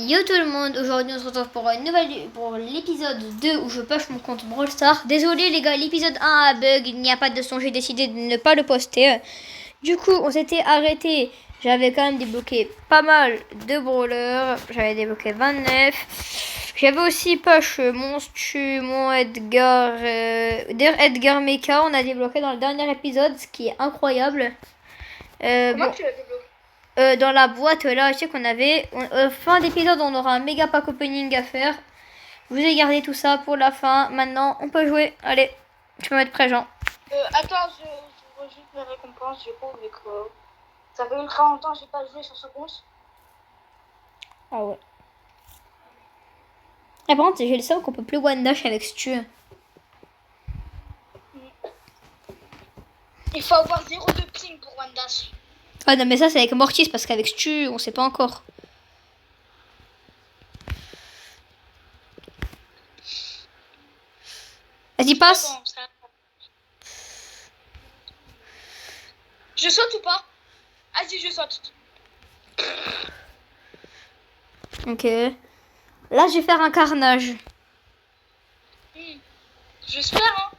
Yo tout le monde, aujourd'hui on se retrouve pour l'épisode 2 où je push mon compte Brawl Stars. Désolé les gars, l'épisode 1 a bug, il n'y a pas de son, j'ai décidé de ne pas le poster. Du coup on s'était arrêté, j'avais quand même débloqué pas mal de brawlers, j'avais débloqué 29. J'avais aussi push mon Stu, mon Edgar, Edgar Mecha, on a débloqué dans le dernier épisode, ce qui est incroyable. Comment tu l'as débloqué? Dans la boîte là, je sais qu'on avait fin d'épisode, on aura un méga pack opening à faire. Je vous ai gardé tout ça pour la fin. Maintenant on peut jouer. Allez, tu peux mettre prêt Jean. Attends, je vois juste mes récompenses, j'ai pas oublié que ça fait ultra longtemps que j'ai pas joué sur ce compte. Ah ouais. Et par contre j'ai le seum qu'on peut plus one dash avec Stu. Il faut avoir 0 de ping pour one dash. Ah non mais ça c'est avec Mortis parce qu'avec Stu on sait pas encore. Vas-y passe. Bon, ça... Je saute ou pas? Vas-y, je saute. Ok. Là je vais faire un carnage. J'espère hein.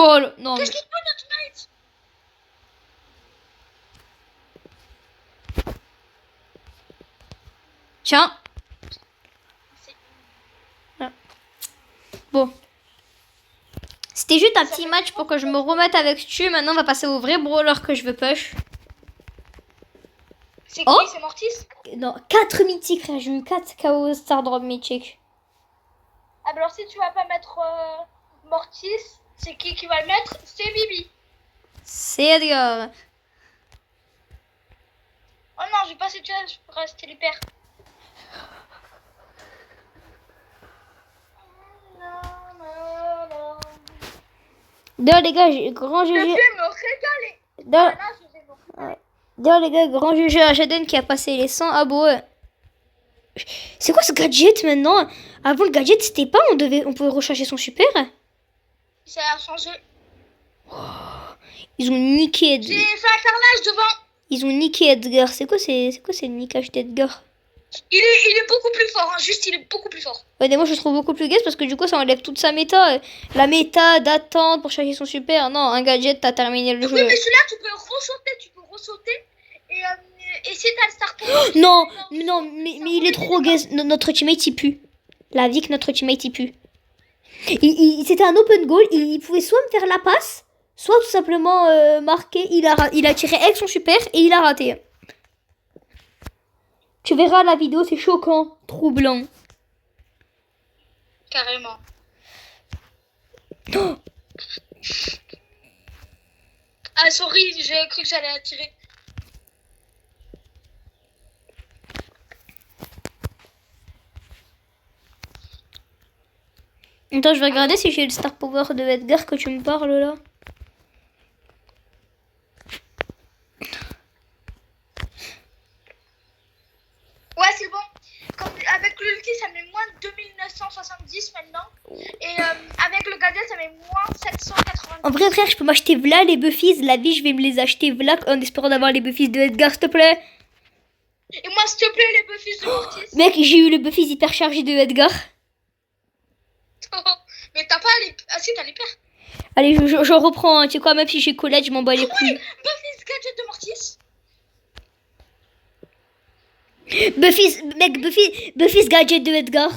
Oh, non. Qu'est-ce qu'il peut notre mate? Tiens. Bon. C'était juste un petit match pour que je me remette avec Stu. Maintenant on va passer au vrai brawler que je veux push. C'est qui? Oh, c'est Mortis? Non, 4 mythiques frère, j'ai eu 4 KO Star Drop mythiques. Ah bah alors si tu vas pas mettre Mortis, c'est qui va le mettre? C'est Bibi. C'est Edgar. Oh non, j'ai pas cette challenge pour rester l'hyper. D'ailleurs les gars, grand Je GG. vais me régaler. D'ailleurs Ah, là, je vais me régaler. les gars, grand GG à Jaden qui a passé les 100 abos. C'est quoi ce gadget maintenant? Avant le gadget c'était pas, on pouvait recharger son super. Ça a changé. Ils ont niqué J'ai Edgar. fait un carnage devant. Ils ont niqué Edgar. C'est quoi le niquage d'Edgar? Il est beaucoup plus fort, hein. Juste il est beaucoup plus fort. Ouais, mais moi je le trouve beaucoup plus gaze parce que du coup ça enlève toute sa méta. La méta d'attente pour charger son super. Non, un gadget, t'as terminé le jeu. Oui, mais celui-là, tu peux ressauter. Et si t'as le star power. Non, mais il est trop gaze. Notre teammate il pue. La vie que notre teammate il pue. C'était un open goal. Il pouvait soit me faire la passe, soit tout simplement marquer. Il a tiré avec son super et il a raté. Tu verras la vidéo, c'est choquant, troublant. Carrément. Oh, Ah, sorry, j'ai cru que j'allais attirer. attends, je vais regarder si j'ai le star power de Edgar que tu me parles là. Ouais, c'est bon. Avec l'ulti, ça met moins de 2970 maintenant. Et avec le gadget, ça met moins 780. En vrai, frère, je peux m'acheter v'là les buffies. La vie, je vais me les acheter v'là en espérant d'avoir les buffies de Edgar, s'il te plaît. Et moi, s'il te plaît, les buffs de Mortis. Mec, j'ai eu le buffies hyper chargé de Edgar. Mais t'as pas les... Ah si, t'as les paires. Allez, je reprends. Hein. Tu sais quoi, même si j'ai collège, je m'en bats les couilles. Buffy gadget de Mortis. Buffies, mec, Buffies gadget de Edgar.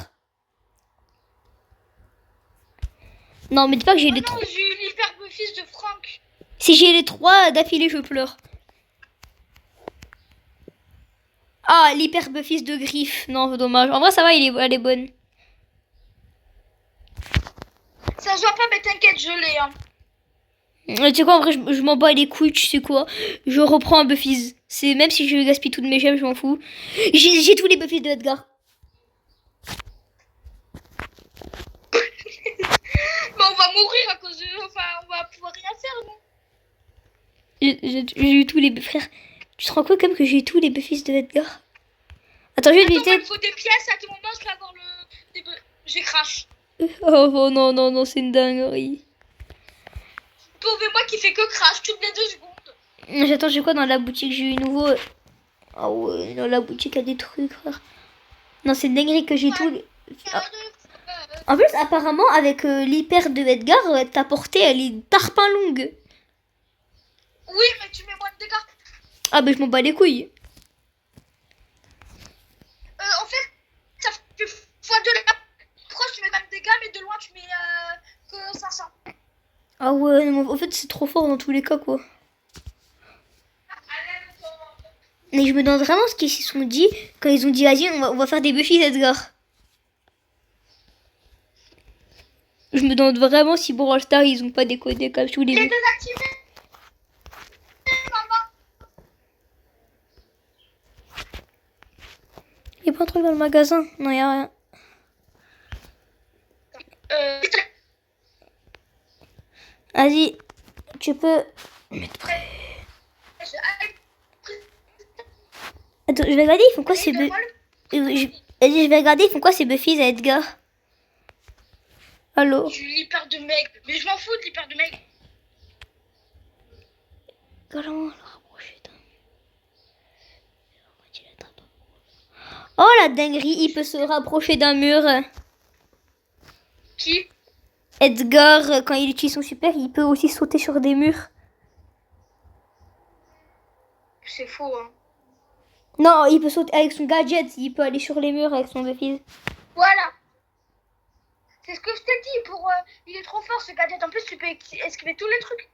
Non, mais dis pas que j'ai les Non, trois. j'ai eu l'hyper buffy de Franck. Si j'ai les trois d'affilée, je pleure. Ah, l'hyper Buffies de Griff. Non, dommage. En vrai, ça va, elle est bonne. Ça se voit pas, mais t'inquiète, je l'ai. Hein. Tu sais quoi, en vrai, je m'en bats les couilles, tu sais quoi. Je reprends un Buffies. C'est même si je gaspille toutes mes gemmes, je m'en fous. J'ai tous les Buffies de Edgar. Mais on va mourir à cause de... Enfin, on va pouvoir rien faire, non? J'ai eu tous les... Frère, tu te rends compte quand même que j'ai eu tous les Buffies de Edgar? Attends, je vais Attends, éviter... il faut des pièces à tout moment, je vais avoir le... J'ai crash. Oh non, c'est une dinguerie. pauvre moi qui fait que crash toutes les 2 secondes. J'attends, j'ai quoi dans la boutique? J'ai eu nouveau. Ah ouais, dans la boutique, il y a des trucs, frère. Non, c'est dingue que j'ai tout. Ah. En plus, apparemment, avec l'hyper de Edgar, ta portée, elle est tarpin longue. Oui, mais tu mets moins de dégâts. Ah, ben je m'en bats les couilles. En fait, ça fait x2 la proche, tu mets pas de dégâts, mais de loin, tu mets que 500. Ah ouais, non, en fait, c'est trop fort dans tous les cas, quoi. Mais je me demande vraiment ce qu'ils se sont dit quand ils ont dit, vas-y, on va faire des Buffy Edgar. Je me demande vraiment si Brawl Stars, ils ont pas décodé comme tous les Il est deux. désactivé. Y'a pas un truc dans le magasin? Non, y'a rien. Vas-y, tu peux mettre prêt. Attends, je vais regarder, ils font quoi ces Buffy? Vas-y, je vais regarder, ils font quoi ces Buffy à Edgar? Allô? J'ai l'hyper de mec, mais je m'en fous de l'hyper de mec. Comment le rapprocher d'un... Oh la dinguerie, il peut se rapprocher d'un mur. Qui? Edgar, quand il utilise son super, il peut aussi sauter sur des murs. C'est faux, hein. Non, il peut sauter avec son gadget, il peut aller sur les murs avec son Buffy. Voilà. C'est ce que je t'ai dit, il est trop fort ce gadget. En plus, tu peux esquiver tous les trucs.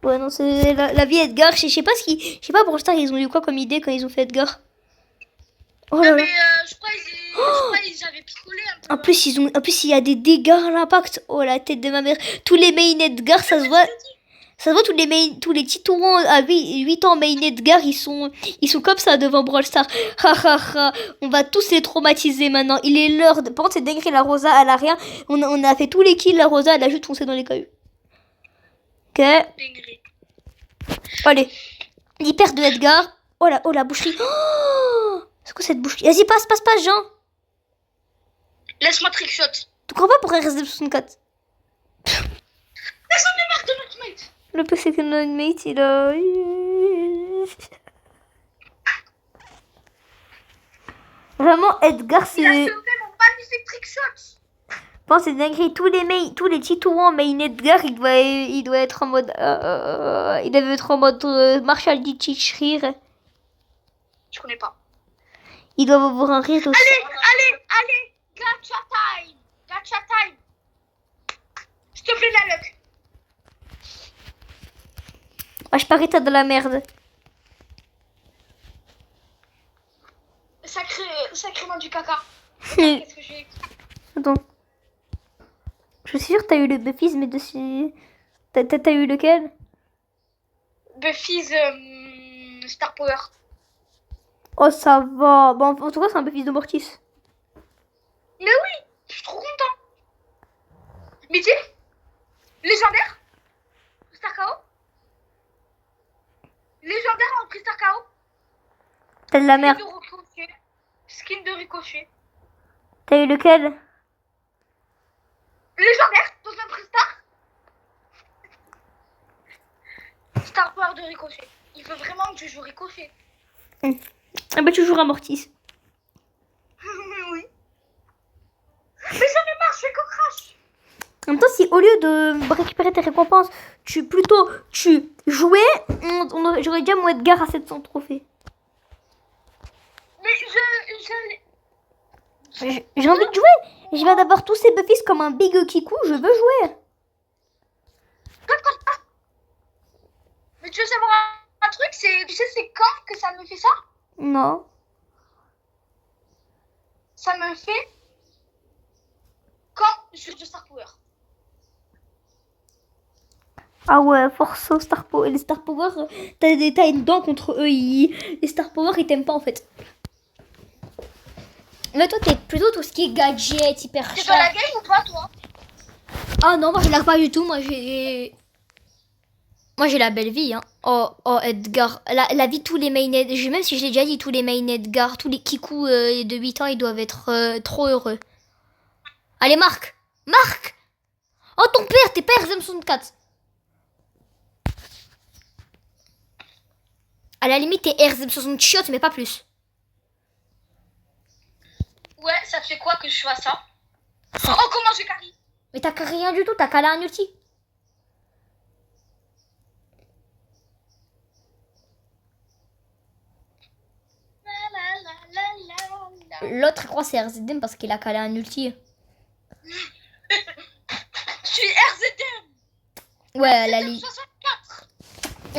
Ouais, non, c'est la vie Edgar. Je sais pas pour l'instant, ils ont eu quoi comme idée quand ils ont fait Edgar. Oh là là. Mais je crois qu'ils avaient picolé un peu. En plus, il y a des dégâts à l'impact. Oh, la tête de ma mère. Tous les main Edgar, ça se voit. Ça se voit, tous les petits tourants à 8 ans main Edgar, ils sont comme ça devant Brawl Stars. Ha ha ha. On va tous les traumatiser maintenant. Il est l'heure de... Par contre, c'est dingue, la Rosa, elle a rien. On a fait tous les kills, la Rosa, elle a juste foncé dans les cailloux. Ok. Allez. L'hyper de Edgar. Oh la boucherie. Oh, c'est quoi cette boucherie? Vas-y, passe, Jean. Laisse-moi trickshot. Tu crois pas pour un RSD64? Personne ne marre de notre mate. Le plus c'est que notre mate, il a... Vraiment, Edgar, c'est... Il a sauvé mon magnifique trickshot. Bon, c'est dingue. Tous les titouans main Edgar, il doit être en mode... il devait être en mode Marshall Ditch rire. Je connais pas. Il doit avoir un rire aussi. Allez. Gacha time. S'il te plaît, la luck. Ah, je parie t'as de la merde. Sacrément du caca. Qu'est-ce que j'ai? Attends. Je suis sûre que t'as eu le Buffy's, mais dessus... T'as eu lequel? Buffy's Star Power. Oh, ça va. Bon, en tout cas, c'est un Buffy's de Mortis. Mais oui, je suis trop content. Mais tu sais, légendaire Star KO. Légendaire en prix Star KO. T'as de la merde. Skin de ricochet. T'as eu lequel? Légendaire dans un prix Star. Star Power de ricochet. Il veut vraiment que je joue ricochet. Ah bah tu joueras Mortis. Oui. Mais ça me marche, je fais que crash. En même temps, si au lieu de récupérer tes récompenses, tu jouais, j'aurais déjà mon Edgar à 700 trophées. Mais J'ai envie de jouer. Je viens d'avoir tous ces Buffys comme un Big Kikou, je veux jouer. Mais tu veux savoir un truc, tu sais c'est quand que ça me fait ça? Non. Ça me fait quand je joue de Star Power. Ah ouais, force aux Star Power. Les Star Power, t'as une dent contre eux. Les Star Power, ils t'aiment pas en fait. Mais toi, t'es plutôt tout ce qui est gadget, hyper cher. T'es dans la game ou pas, toi? Ah non, moi je l'air pas du tout. Moi j'ai la belle vie. Hein. Oh Edgar. La vie de tous les main Edgar. Même si je l'ai déjà dit, tous les main Edgar, tous les Kikou de 8 ans, ils doivent être trop heureux. Allez, Marc. Oh, ton père, t'es père, Zem 64. la limite, t'es RZ60 chiottes, mais pas plus. Ouais, ça fait quoi que je fasse ça? Oh, comment j'ai carry? Mais t'as rien du tout, t'as calé un ulti. L'autre croit c'est RZM parce qu'il a calé un ulti. Je suis RZM. Ouais, RZM 64.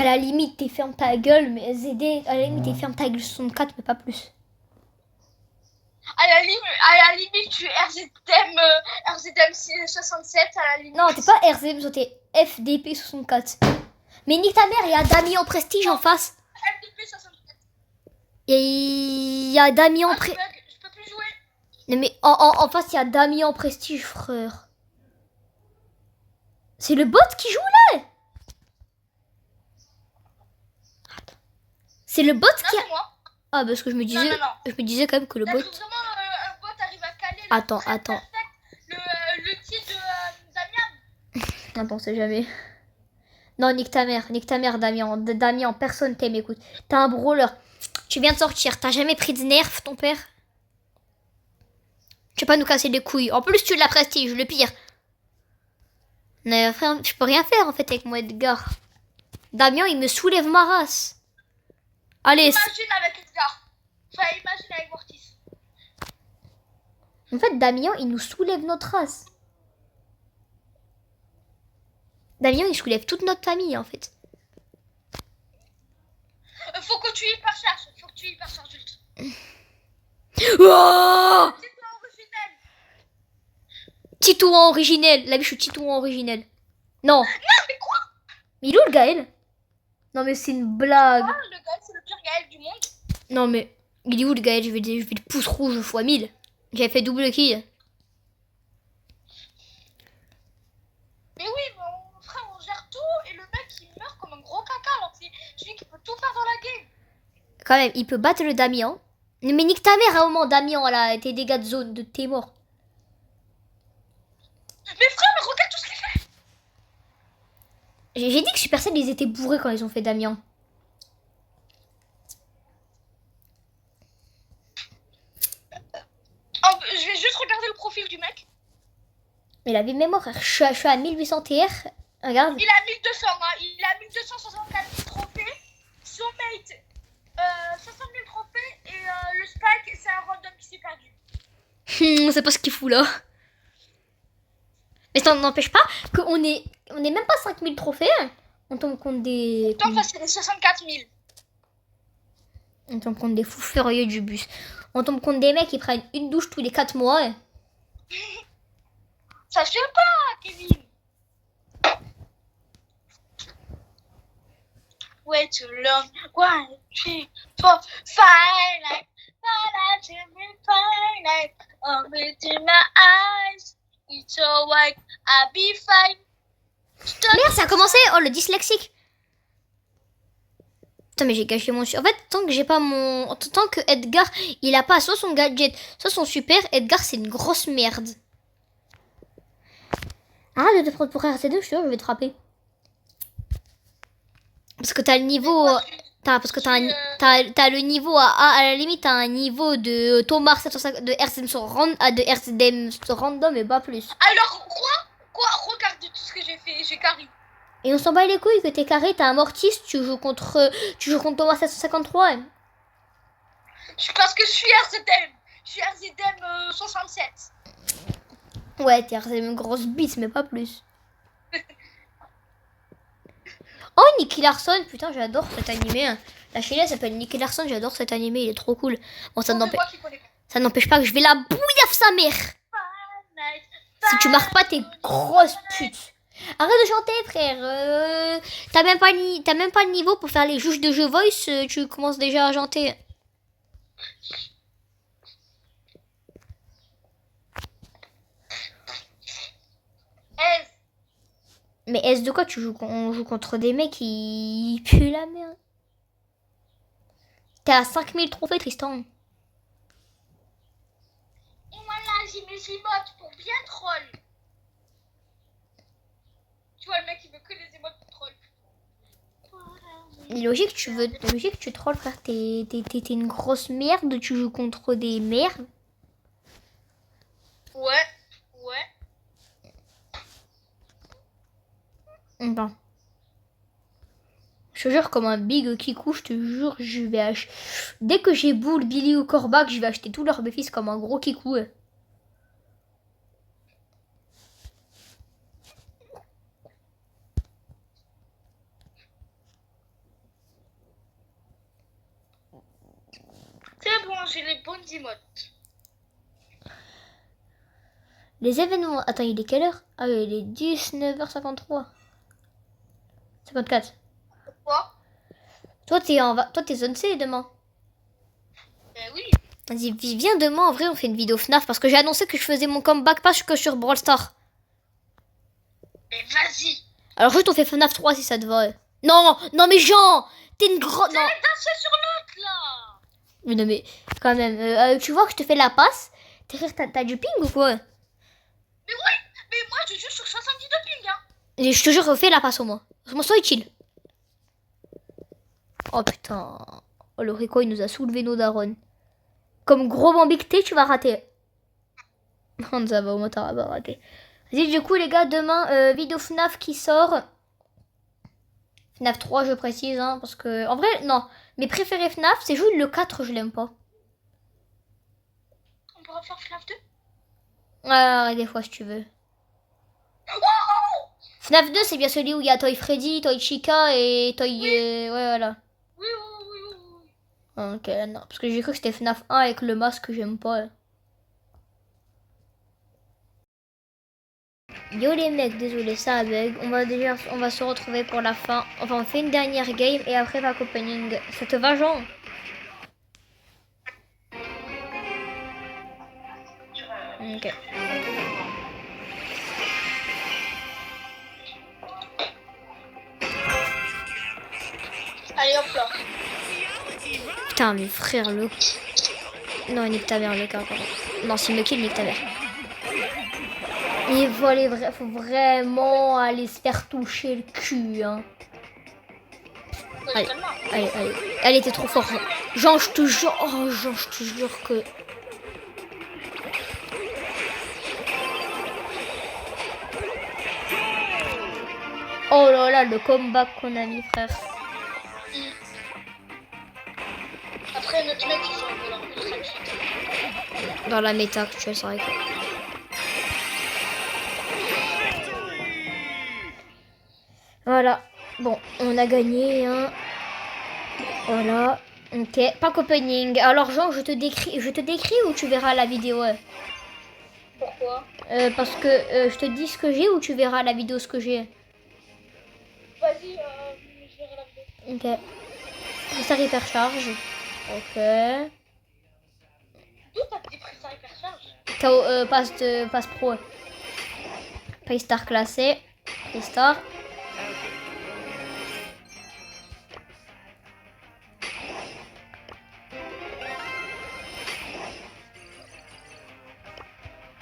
à la limite, t'es ferme ta gueule, mais ZD, à la limite, t'es ferme ta gueule 64, mais pas plus. À la limite, je suis RZM 67 à la limite. Non, t'es pas RZM, t'es FDP 64. Mais nique ta mère, il y a Damien Prestige en face. FDP 64. Il y a Damien Prestige. Je peux plus jouer. Non, mais en face, il y a Damien Prestige, frère. C'est le bot qui joue là. C'est le bot qui a... c'est moi. Ah, parce que je me disais, non. je me disais quand même que le bot... Vraiment, un bot arrive à caler Attends. le titre de Damien. Attends, c'est jamais... Non, nique ta mère, Damien. Damien, personne t'aime, écoute. T'as un brawler. Tu viens de sortir, t'as jamais pris de nerf, ton père? Tu vas pas nous casser les couilles. En plus, tu l'as prestige, le pire. Mais frère, je peux rien faire en fait avec moi, Edgar. Damien, il me soulève ma race. Allez. Imagine avec Edgar. Enfin, imagine avec Mortis. En fait, Damien, il nous soulève notre race. Damien, il soulève toute notre famille en fait. Faut que tu hypercharges. Oh, C'est toi originel. Titouan originel. La biche, je suis Titouan originel. Non. Non, mais quoi? Mais il est où le Gaël? Non, mais c'est une blague. Ah, le Gaël, c'est le pire Gaël du monde. Non, mais il est où le Gaël? Je vais le pouce rouge x 1000. J'avais fait double kill. Mais oui, mais frère, on gère tout et le mec il meurt comme un gros caca alors c'est celui qui peut tout faire dans la game. Quand même, il peut battre le Damien. Mais nique ta mère à un moment, Damien, là, tes dégâts de zone, de t'es mort. Mais frère, mais regarde tout ce qu'il fait. J'ai dit que Supercell, ils étaient bourrés quand ils ont fait Damien. Oh, je vais juste regarder le profil du mec. Mais la vie de mémoire, frère, je suis à 1800 TR. Regarde. Il a 1200, hein. Il a 1264 000 trophées. Son mate, 60 000 trophées. Et le Spike, c'est un random qui s'est perdu. On sait pas ce qu'il fout là. Mais ça n'empêche pas qu'on est même pas 5000 trophées. On tombe contre des... Donc, c'est les 64 000. On tombe contre des fous furieux du bus. On tombe contre des mecs qui prennent une douche tous les 4 mois. Ça se fait pas, Kevin. Way too long. 1, 2, 4, 5 nights. Oh, between my eyes. It's alright. I'll be fine. Merde, ça a commencé. Oh, le dyslexique. Putain, mais j'ai gâché mon... En fait, tant que j'ai pas mon... Tant que Edgar, il a pas soit son gadget, soit son super, Edgar, c'est une grosse merde. Arrête de te prendre pour RC2, je suis sûr, je vais te frapper. Parce que t'as le niveau... Parce que t'as le niveau à la limite, t'as un niveau de Thomas 750, de RCDM random et pas plus. Alors, quoi? Regarde tout ce que j'ai fait, j'ai carré. Et on s'en bat les couilles que t'es carré, t'as un Mortis, tu joues contre Thomas 753. Parce que je suis RZM. Je suis RZM 67. Ouais, t'es RZM grosse bite, mais pas plus. Oh, Nicky Larson, putain, j'adore cet animé. La chaîne s'appelle Nicky Larson, j'adore cet animé, il est trop cool. Bon, ça n'empêche pas que je vais la bouillaffe sa mère. Si tu marques pas tes grosses putes. Arrête de chanter, frère. T'as même pas le niveau pour faire les juges de jeu voice. Tu commences déjà à chanter. Mais est-ce de quoi on joue contre des mecs qui puent la merde. T'es à 5000 trophées, Tristan. Et voilà, j'ai mes emotes pour bien troll. Tu vois, le mec, il veut que les emotes pour troll. Logique, tu trolls, frère. T'es une grosse merde. Tu joues contre des merdes. Ouais. Bon. Je te jure, comme un big kikou, je te jure, je vais acheter. Dès que j'ai Boule, Billy ou Corbac, je vais acheter tous leurs béfis comme un gros kikou. C'est bon, j'ai les bonnes emotes. Les événements. Attends, il est quelle heure? Ah oui, il est 19h53. 54. Pourquoi? Toi, t'es zone C demain. Oui. Vas-y, viens demain. En vrai, on fait une vidéo FNAF parce que j'ai annoncé que je faisais mon comeback pas que sur Brawl Stars. Mais vas-y. Alors, juste on fait FNAF 3 si ça te va. Non, mais Jean, t'es une grosse. Non. Danser sur l'autre là. Mais non, mais quand même, tu vois que je te fais la passe. T'as du ping ou quoi? Mais oui, mais moi je joue sur 70 de ping, hein. Et je te jure, fais la passe au moins. Moi, sois utile. Oh putain. Oh, le Rico, il nous a soulevé nos darons. Comme gros bambicté, tu vas rater. Non, ça va, au moins, t'auras pas raté. Vas-y, du coup, les gars, demain, vidéo FNAF qui sort. FNAF 3, je précise, hein, parce que... En vrai, non. Mes préférés FNAF, c'est juste le 4, je l'aime pas. On pourra faire FNAF 2? Ah, des fois, si tu veux. FNAF 2, c'est bien celui où il y a Toy Freddy, Toy Chica et Toy... ouais, voilà. Oui. Ok, non, parce que j'ai cru que c'était FNAF 1 avec le masque que j'aime pas. Yo les mecs, désolé, ça a bug. On va se retrouver pour la fin. Enfin, on fait une dernière game et après pack opening. Ça te va, Jean? Ok. Allez hop là. Putain, mais frère, le... Non, nique ta mère, le cas. Non, s'il me kill, nique ta mère. Il faut vraiment aller se faire toucher le cul, hein. Allez, t'es trop fort. Jean, je te jure. Oh, Jean, je te jure que... Oh là là, le comeback qu'on a mis, frère. Après, notre mec, il s'en va Dans la méta actuelle, c'est vrai que... Voilà. Bon, on a gagné, hein. Voilà. Ok, pack opening. Alors, Jean, je te décris ou tu verras la vidéo? Pourquoi? Parce que je te dis ce que j'ai ou tu verras la vidéo ce que j'ai? Vas-y, je verrai la vidéo. Ok. Ça hypercharge. Ok. D'où t'as pris ça hypercharge? Passe pro. Paystar classé. Paystar.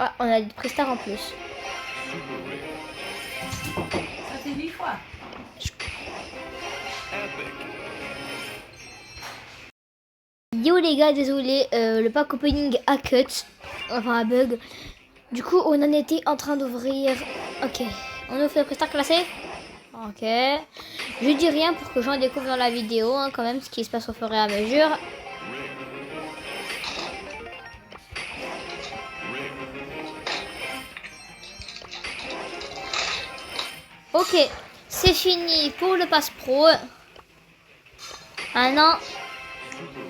Ah, on a des prestar en plus. Ça fait 8 fois. Yo les gars, désolé, le pack opening a cut, enfin a bug. Du coup, on en était en train d'ouvrir. Ok, on ouvre le prestar classé. Ok, je dis rien pour que j'en découvre dans la vidéo, hein, quand même, ce qui se passe au fur et à mesure. Ok, c'est fini pour le pass pro. Ah non.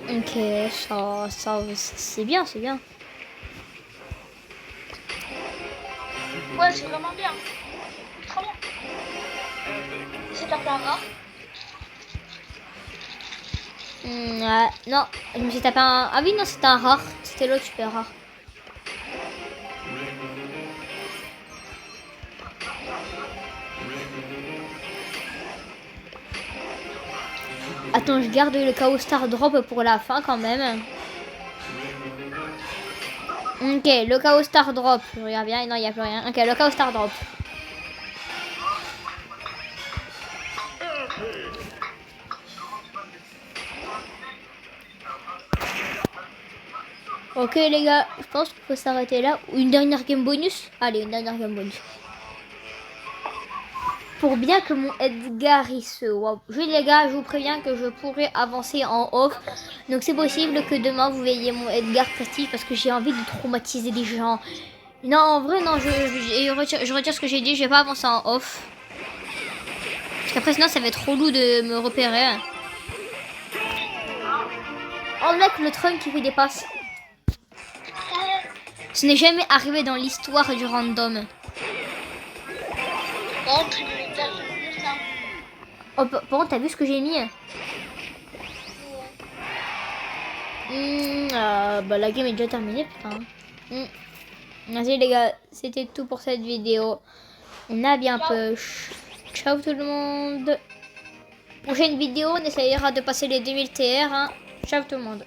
Ok, ça c'est bien, c'est bien. Ouais, c'est vraiment bien. Trop bien. C'est pas un rare. Ouais, non, je me suis tapé un... Ah oui, non, c'était un rare. C'était l'autre super rare. Attends, je garde le Chaos Star Drop pour la fin quand même. Ok, le Chaos Star Drop. Je regarde bien, non, il n'y a plus rien. Ok, le Chaos Star Drop. Ok les gars, je pense qu'il faut s'arrêter là. Une dernière game bonus. Allez, une dernière game bonus. Pour bien que mon Edgar il se... Wow. Les gars, je vous préviens que je pourrais avancer en off. Donc c'est possible que demain vous voyez mon Edgar prestige parce que j'ai envie de traumatiser les gens. Non, en vrai, non, je retire ce que j'ai dit. Je vais pas avancer en off. Parce qu'après, sinon, ça va être relou de me repérer. Oh mec, le trunk qui fait des passes. Ce n'est jamais arrivé dans l'histoire du random. Oh, tu me t'as vu ça. Oh, par contre, t'as vu ce que j'ai mis? Bah la game est déjà terminée, putain. Merci les gars, c'était tout pour cette vidéo. On a bien push. Ciao tout le monde. Prochaine vidéo, on essayera de passer les 2000 TR. Hein. Ciao tout le monde.